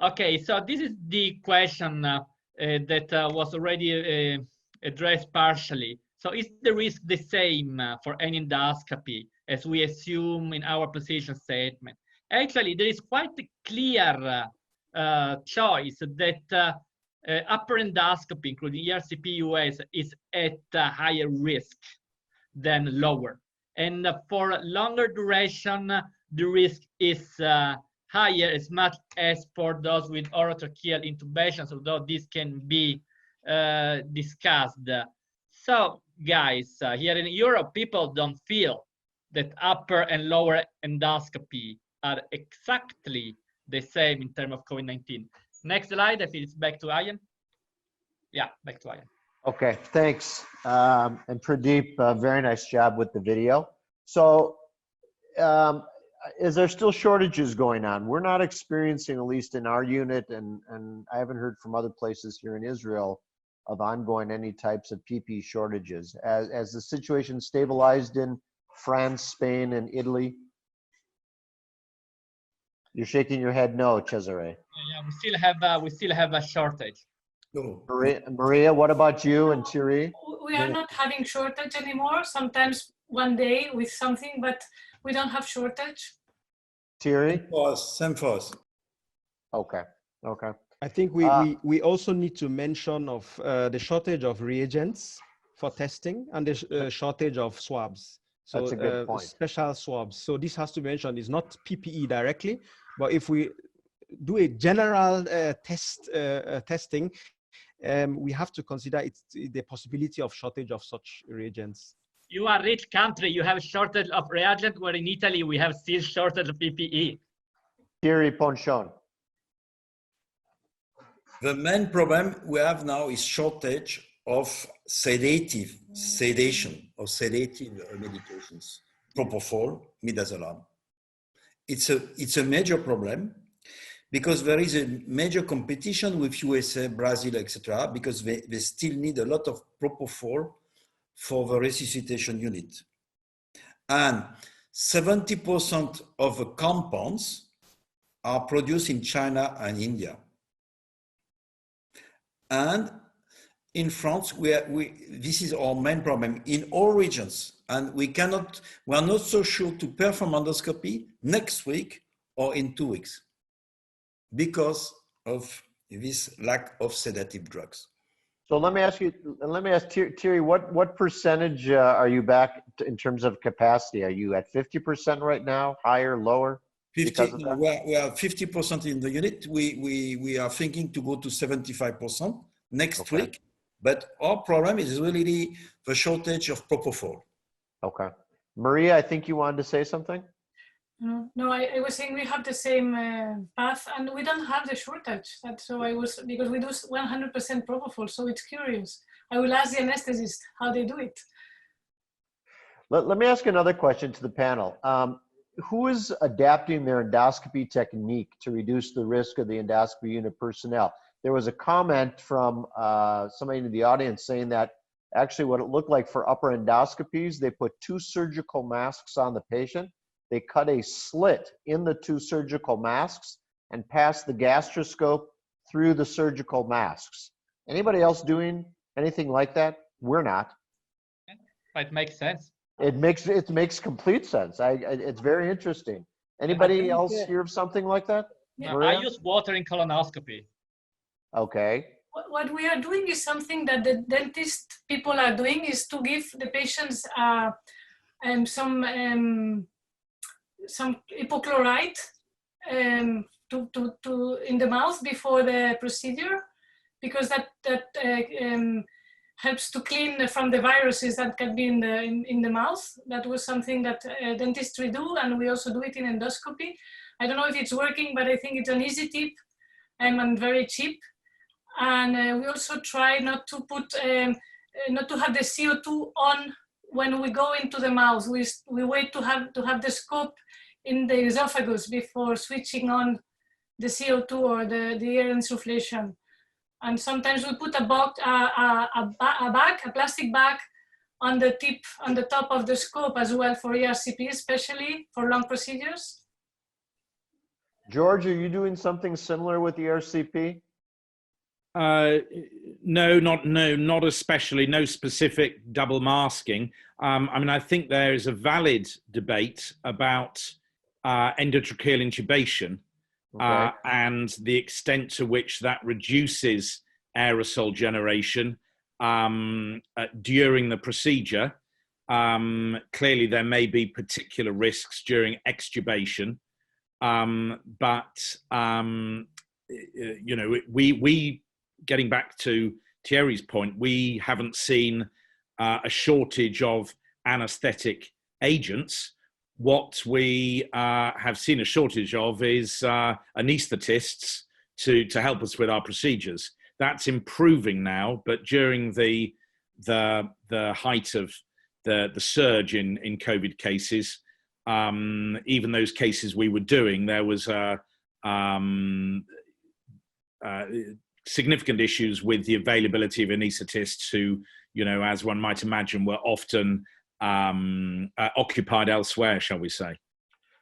Okay, so this is the question that was already addressed partially. So is the risk the same for any endoscopy as we assume in our position statement? Actually, there is quite a clear choice that upper endoscopy, including ERCP US, is at higher risk than lower. And for longer duration, the risk is higher as much as for those with orotracheal intubations, although this can be discussed. So guys, here in Europe, people don't feel that upper and lower endoscopy are exactly the same in terms of COVID-19. Next slide, I feel it's back to Ian. Yeah, back to Ian. Okay, thanks. And Pradeep, very nice job with the video. So, is there still shortages going on? We're not experiencing, at least in our unit, and I haven't heard from other places here in Israel, of ongoing any types of PPE shortages. As the situation stabilized in France, Spain, and Italy? You're shaking your head no, Cesare. Yeah, we still have a shortage. No. Maria, what about you and Thierry? We are not having shortage anymore. Sometimes one day with something, but we don't have shortage. Thierry? Same for us. Okay, okay. I think we also need to mention of the shortage of reagents for testing and the shortage of swabs. So that's a good point. Special swabs. So this has to be mentioned. It's not PPE directly, but if we do a general testing, we have to consider the possibility of shortage of such reagents. You are a rich country. You have a shortage of reagent, where in Italy we have still shortage of PPE. Thierry Ponchon. The main problem we have now is shortage of sedation or sedative medications, propofol, midazolam. It's a major problem because there is a major competition with USA, Brazil, etc. because they still need a lot of propofol for the resuscitation unit. And 70% of the compounds are produced in China and India. And in France, this is our main problem in all regions. And we are not so sure to perform endoscopy next week or in 2 weeks because of this lack of sedative drugs. So let me ask Thierry, what percentage are you back in terms of capacity? Are you at 50% right now, higher, lower? 50, we are 50% in the unit. We are thinking to go to 75% next week. But our problem is really the shortage of propofol. Okay. Maria, I think you wanted to say something? No, I was saying we have the same path and we don't have the shortage. Because we do 100% propofol, so it's curious. I will ask the anesthetist how they do it. Let me ask another question to the panel. Who is adapting their endoscopy technique to reduce the risk of the endoscopy unit personnel? There was a comment from somebody in the audience saying that actually what it looked like for upper endoscopies, they put 2 surgical masks on the patient. They cut a slit in the 2 surgical masks and passed the gastroscope through the surgical masks. Anybody else doing anything like that? We're not. It makes sense. It makes complete sense. It's very interesting. Anybody else hear of something like that? Yeah, I use water in colonoscopy. Okay. What we are doing is something that the dentist people are doing, is to give the patients some hypochlorite to in the mouth before the procedure, because that helps to clean from the viruses that can be in the mouth. That was something that dentistry do, and we also do it in endoscopy. I don't know if it's working, but I think it's an easy tip and very cheap. And we also try not to put, not to have the CO2 on when we go into the mouth. We wait to have the scope in the esophagus before switching on the CO2 or the air insufflation. And sometimes we put a plastic bag on the top of the scope as well for ERCP, especially for long procedures. George, are you doing something similar with ERCP? No, not especially. No specific double masking. I mean, I think there is a valid debate about endotracheal intubation and the extent to which that reduces aerosol generation during the procedure. Clearly, there may be particular risks during extubation, but you know, we getting back to Thierry's point, we haven't seen a shortage of anesthetic agents. What we have seen a shortage of is anaesthetists to help us with our procedures. That's improving now, but during the height of the surge in COVID cases, even those cases we were doing, there was significant issues with the availability of anaesthetists who, as one might imagine, were often occupied elsewhere, shall we say.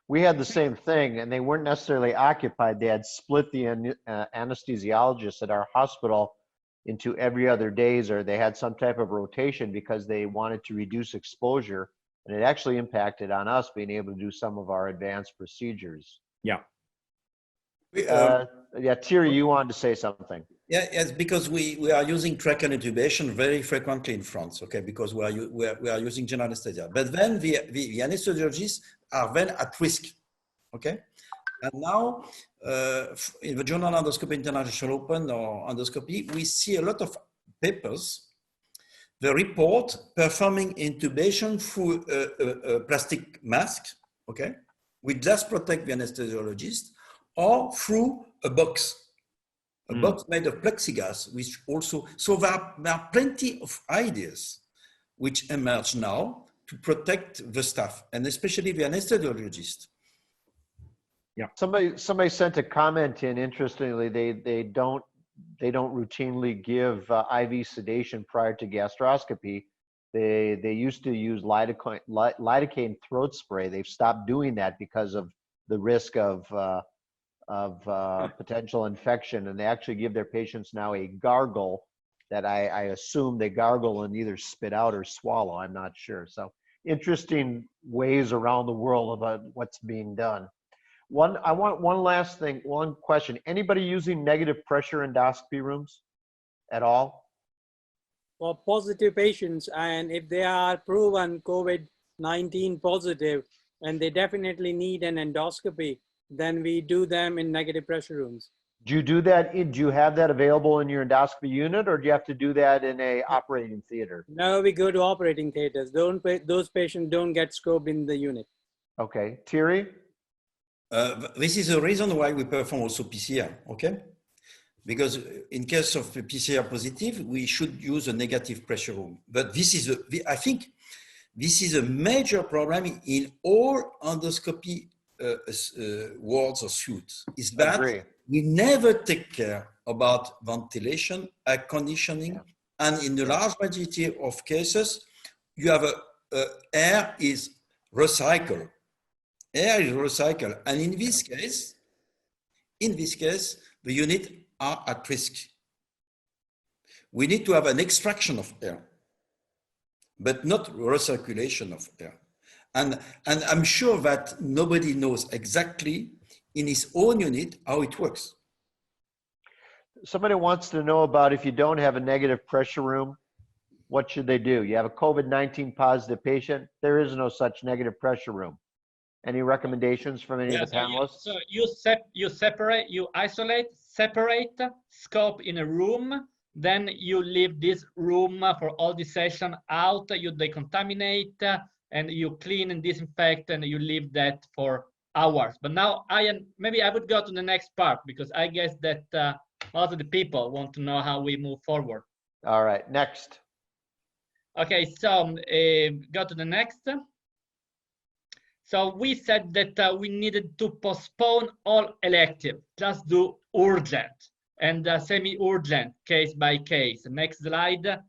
We had the same thing, and they weren't necessarily occupied. They had split the anesthesiologists at our hospital into every other days, or they had some type of rotation because they wanted to reduce exposure, and it actually impacted on us being able to do some of our advanced procedures. Yeah. Yeah, Thierry, you wanted to say something. Yeah, yes, because we are using tracheal intubation very frequently in France, okay, because we are using general anesthesia. But then the anesthesiologists are then at risk, okay? And now, in the journal Endoscopy International Open or Endoscopy, we see a lot of papers, the report performing intubation through a plastic mask, okay, which does protect the anesthesiologist, or through a box. A box made of plexiglass, which also, so there are plenty of ideas which emerge now to protect the staff, and especially the anesthesiologist. Yeah. Somebody sent a comment in. Interestingly, they don't routinely give IV sedation prior to gastroscopy. They used to use lidocaine throat spray. They've stopped doing that because of the risk of potential infection, and they actually give their patients now a gargle that I assume they gargle and either spit out or swallow. I'm not sure. So interesting ways around the world about what's being done. I want one last thing, one question. Anybody using negative pressure endoscopy rooms at all? For positive patients, and if they are proven COVID-19 positive and they definitely need an endoscopy, then we do them in negative pressure rooms. Do you do that? Do you have that available in your endoscopy unit, or do you have to do that in a operating theater? No, we go to operating theaters. Those patients don't get scoped in the unit. Okay, Thierry? This is the reason why we perform also PCR, okay? Because in case of PCR positive, we should use a negative pressure room. But this is, I think, this is a major problem in all endoscopy wards or suites, is that we never take care about ventilation, air conditioning, and in the large majority of cases, you have air is recycled. Air is recycled, and in this case, the unit are at risk. We need to have an extraction of air, but not recirculation of air. And I'm sure that nobody knows exactly in his own unit how it works. Somebody wants to know about if you don't have a negative pressure room, what should they do? You have a COVID-19 positive patient, there is no such negative pressure room. Any recommendations from any of the panelists? So you isolate, separate, scope in a room, then you leave this room for all the session out, you decontaminate, and you clean and disinfect, and you leave that for hours. But now, maybe I would go to the next part, because I guess that most of the people want to know how we move forward. All right, next. Okay, so go to the next. So we said that we needed to postpone all elective, just do urgent and semi-urgent, case by case. Next slide.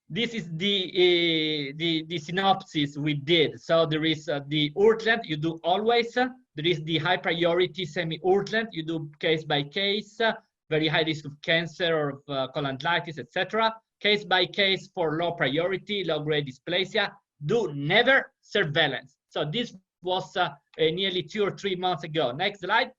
This is the synopsis we did. So there is the urgent, you do always. There is the high priority semi-urgent, you do case by case, very high risk of cancer or of cholangitis, etc. Case by case for low priority, low grade dysplasia, do never surveillance. So this was nearly 2 or 3 months ago. Next slide.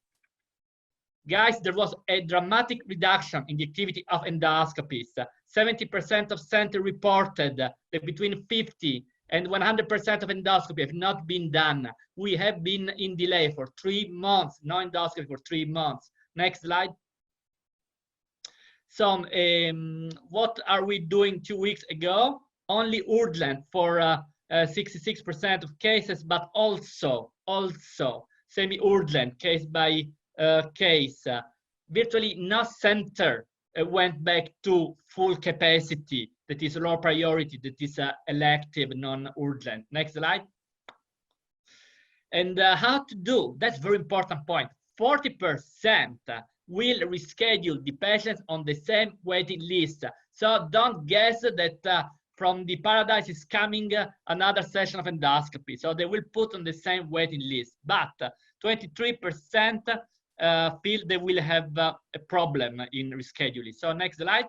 Guys, there was a dramatic reduction in the activity of endoscopies. 70% of centers reported that between 50 and 100% of endoscopy have not been done. We have been in delay for 3 months, no endoscopy for 3 months. Next slide. So what are we doing 2 weeks ago? Only urgent for 66% of cases, but also semi-urgent case by case, virtually no center went back to full capacity, that is low priority, that is elective, non-urgent. Next slide. And how to do, that's very important point. 40% will reschedule the patients on the same waiting list. So don't guess that from the Paradise is coming another session of endoscopy. So they will put on the same waiting list, but 23% feel they will have a problem in rescheduling. So next slide.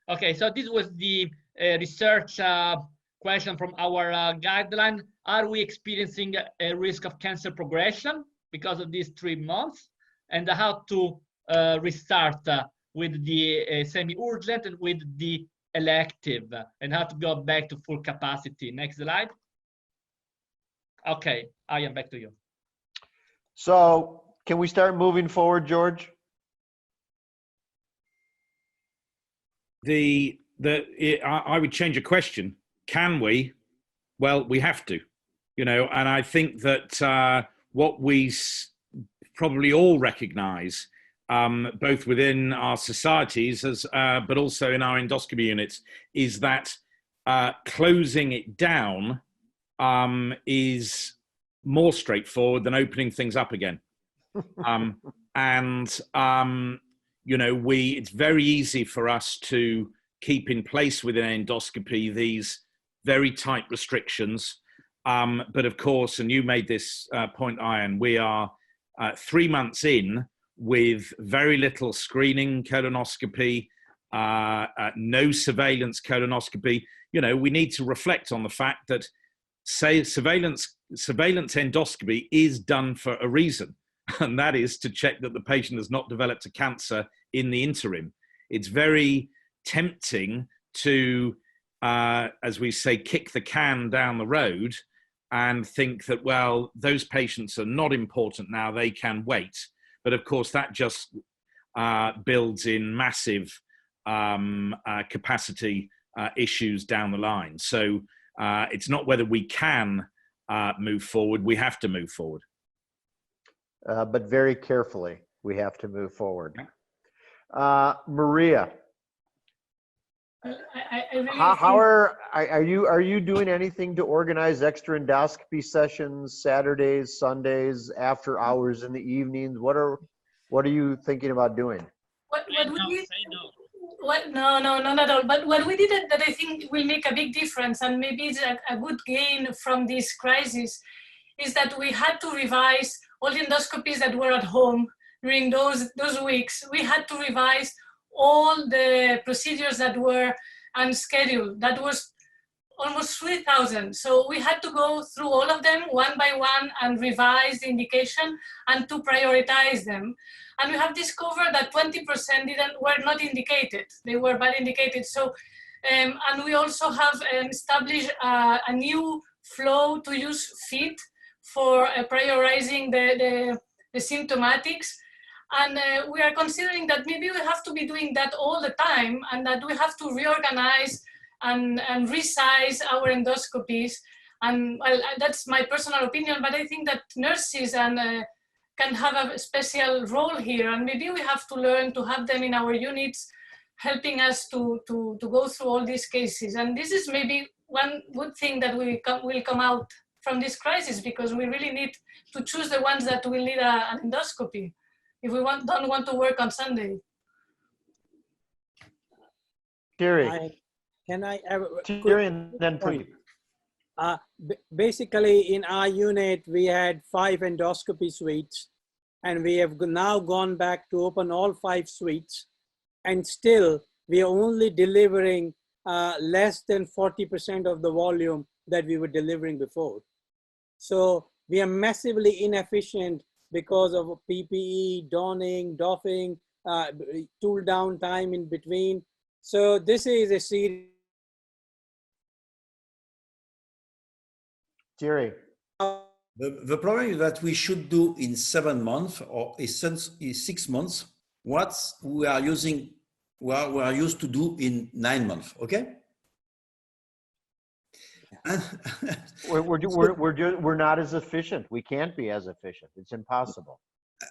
Okay, so this was the research question from our guideline. Are we experiencing a risk of cancer progression because of these 3 months? And how to restart with the semi-urgent and with the elective, and how to go back to full capacity. Next slide. Okay, I am back to you. So can we start moving forward, George? I would change a question. Can we? Well, we have to, you know, and I think that what we probably all recognize, both within our societies but also in our endoscopy units, is that closing it down is more straightforward than opening things up again. You know, it's very easy for us to keep in place within endoscopy these very tight restrictions. But of course, and you made this point, Ian, we are 3 months in with very little screening colonoscopy, no surveillance colonoscopy. You know, we need to reflect on the fact that, say, surveillance endoscopy is done for a reason, and that is to check that the patient has not developed a cancer in the interim. It's very tempting to, as we say, kick the can down the road and think that, well, those patients are not important now, they can wait. But of course, that just builds in massive capacity issues down the line. So it's not whether we can move forward, we have to move forward. But very carefully, we have to move forward. Maria, how are you doing anything to organize extra endoscopy sessions, Saturdays, Sundays, after hours in the evenings? What are you thinking about doing? No, not at all. But what we did that I think will make a big difference, and maybe it's a good gain from this crisis, is that we had to revise all the endoscopies that were at home during those weeks. We had to revise all the procedures that were unscheduled. That was almost 3,000. So we had to go through all of them one by one and revise the indication and to prioritize them. And we have discovered that 20% were not indicated. They were bad indicated. So, and we also have established a new flow to use FIT for prioritizing the symptomatics. And we are considering that maybe we have to be doing that all the time, and that we have to reorganize and resize our endoscopies. And well, that's my personal opinion, but I think that nurses can have a special role here, and maybe we have to learn to have them in our units, helping us to go through all these cases. And this is maybe one good thing that will come out from this crisis, because we really need to choose the ones that will need an endoscopy if we don't want to work on Sunday. Thierry. Can I have Thierry and then Pradeep. Basically, in our unit, we had 5 endoscopy suites, and we have now gone back to open all 5 suites, and still we are only delivering less than 40% of the volume that we were delivering before. So we are massively inefficient because of PPE, donning, doffing, tool down time in between. So this is a serious. Thierry. The problem is that we should do in 7 months or in 6 months what we are used to do in 9 months. Okay. We're not as efficient. We can't be as efficient. It's impossible.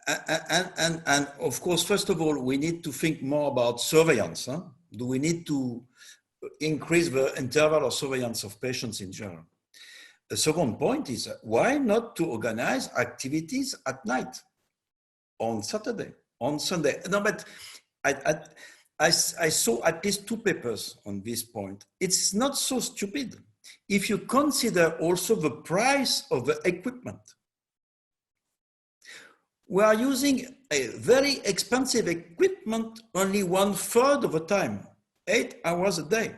And of course, first of all, we need to think more about surveillance. Huh? Do we need to increase the interval of surveillance of patients in general? The second point is, why not to organize activities at night, on Saturday, on Sunday? No, but I saw at least 2 papers on this point. It's not so stupid if you consider also the price of the equipment. We are using a very expensive equipment only 1/3 of the time, 8 hours a day.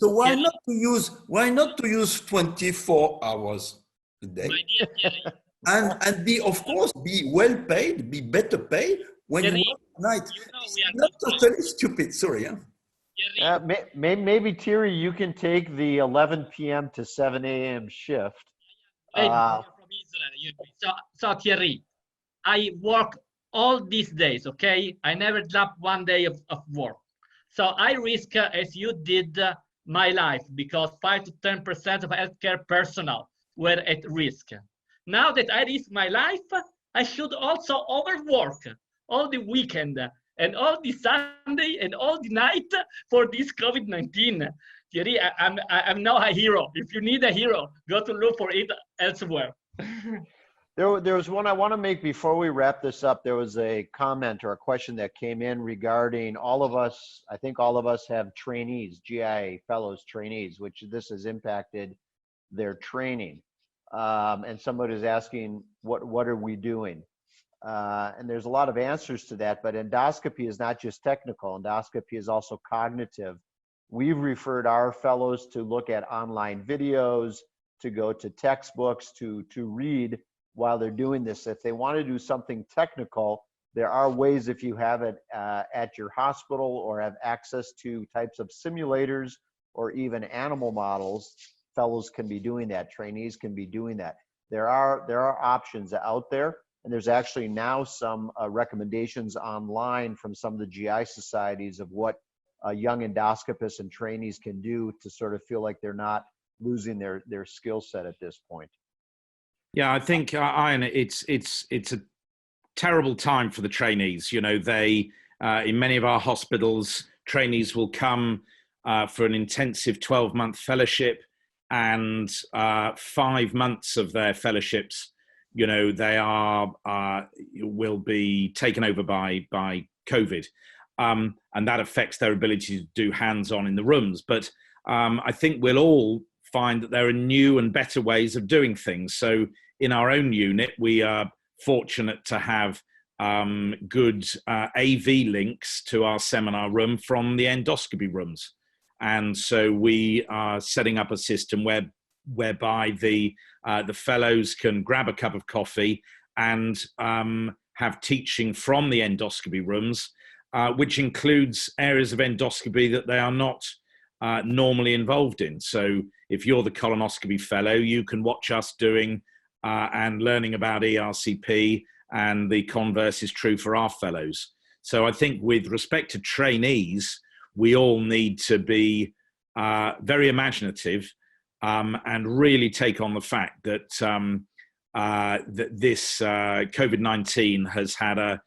So why not to use 24 hours a day, and be, of course, be well paid, be better paid when you work at night. It's not totally stupid. Sorry. Yeah? Maybe Thierry, you can take the 11 p.m. to 7 a.m. shift. So Thierry, I work all these days, okay? I never drop one day of work. So I risk, as you did, my life, because 5 to 10% of healthcare personnel were at risk. Now that I risk my life, I should also overwork all the weekend and all the Sunday and all the night for this COVID-19. Thierry, I'm now a hero. If you need a hero, go to look for it elsewhere. There was one I want to make before we wrap this up. There was a comment or a question that came in regarding all of us. I think all of us have trainees, GI fellows trainees, which this has impacted their training. And somebody is asking, what are we doing? And there's a lot of answers to that, but endoscopy is not just technical. Endoscopy is also cognitive. We've referred our fellows to look at online videos, to go to textbooks, to read while they're doing this. If they want to do something technical, there are ways, if you have it at your hospital or have access to types of simulators or even animal models, fellows can be doing that, trainees can be doing that. There are options out there, and there's actually now some recommendations online from some of the GI societies of what young endoscopists and trainees can do to sort of feel like they're not losing their skill set at this point. Yeah, I think, Ian, it's a terrible time for the trainees. You know, they, in many of our hospitals, trainees will come for an intensive 12-month fellowship, and 5 months of their fellowships, you know, they will be taken over by COVID. And that affects their ability to do hands-on in the rooms. But I think we'll all find that there are new and better ways of doing things. So in our own unit, we are fortunate to have good AV links to our seminar room from the endoscopy rooms. And so we are setting up a system whereby the fellows can grab a cup of coffee and have teaching from the endoscopy rooms, which includes areas of endoscopy that they are not normally involved in. So if you're the colonoscopy fellow, you can watch us doing and learning about ERCP, and the converse is true for our fellows. So I think with respect to trainees, we all need to be very imaginative and really take on the fact that that this COVID-19 has had a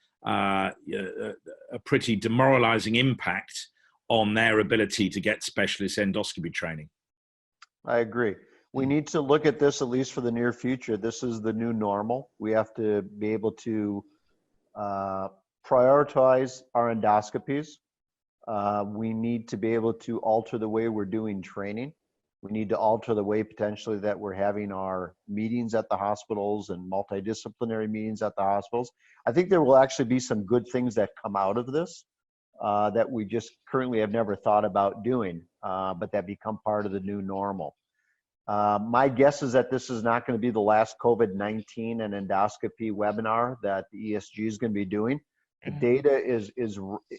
pretty demoralizing impact on their ability to get specialist endoscopy training. I agree. We need to look at this, at least for the near future. This is the new normal. We have to be able to prioritize our endoscopies. We need to be able to alter the way we're doing training. We need to alter the way potentially that we're having our meetings at the hospitals and multidisciplinary meetings at the hospitals. I think there will actually be some good things that come out of this that we just currently have never thought about doing, but that become part of the new normal. My guess is that this is not going to be the last COVID-19 and endoscopy webinar that the ESG is going to be doing. The data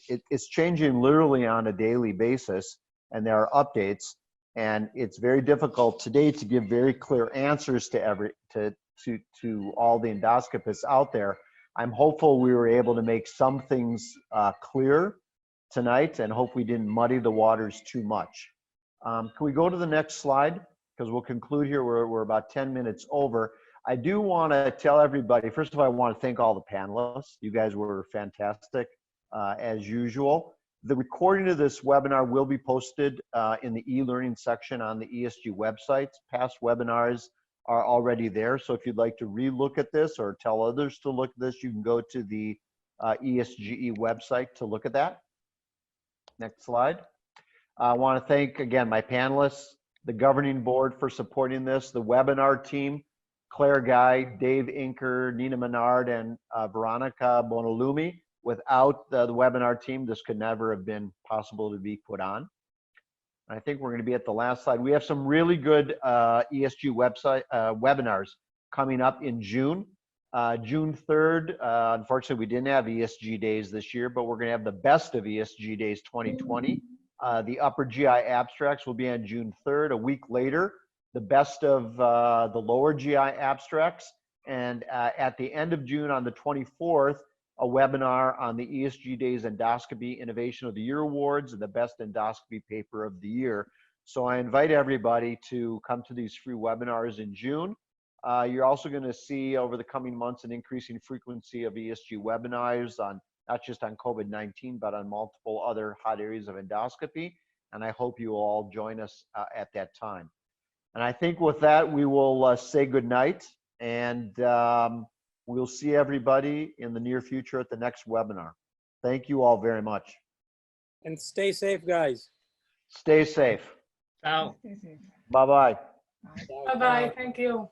it's changing literally on a daily basis, and there are updates, and it's very difficult today to give very clear answers to all the endoscopists out there. I'm hopeful we were able to make some things clear tonight, and hope we didn't muddy the waters too much. Can we go to the next slide? Because we'll conclude here. We're about 10 minutes over. I do want to tell everybody, first of all, I want to thank all the panelists. You guys were fantastic as usual. The recording of this webinar will be posted in the e-learning section on the ESG websites. Past webinars are already there. So if you'd like to re-look at this or tell others to look at this, you can go to the ESGE website to look at that. Next slide. I want to thank, again, my panelists, the governing board for supporting this, the webinar team, Claire Guy, Dave Inker, Nina Menard, and Veronica Bonalumi. Without the webinar team, this could never have been possible to be put on. I think we're going to be at the last slide. We have some really good ESG website webinars coming up in June. June 3rd, unfortunately, we didn't have ESG days this year, but we're going to have the best of ESG days 2020. The upper GI abstracts will be on June 3rd. A week later, the best of the lower GI abstracts. And at the end of June, on the 24th, a webinar on the ESG Days Endoscopy Innovation of the Year Awards and the Best Endoscopy Paper of the Year. So I invite everybody to come to these free webinars in June. You're also going to see over the coming months an increasing frequency of ESG webinars on not just on COVID-19, but on multiple other hot areas of endoscopy. And I hope you will all join us at that time. And I think with that, we will say good night, and we'll see everybody in the near future at the next webinar. Thank you all very much. And stay safe, guys. Stay safe. Ciao. Stay safe. Bye-bye. Bye. Bye-bye. Thank you.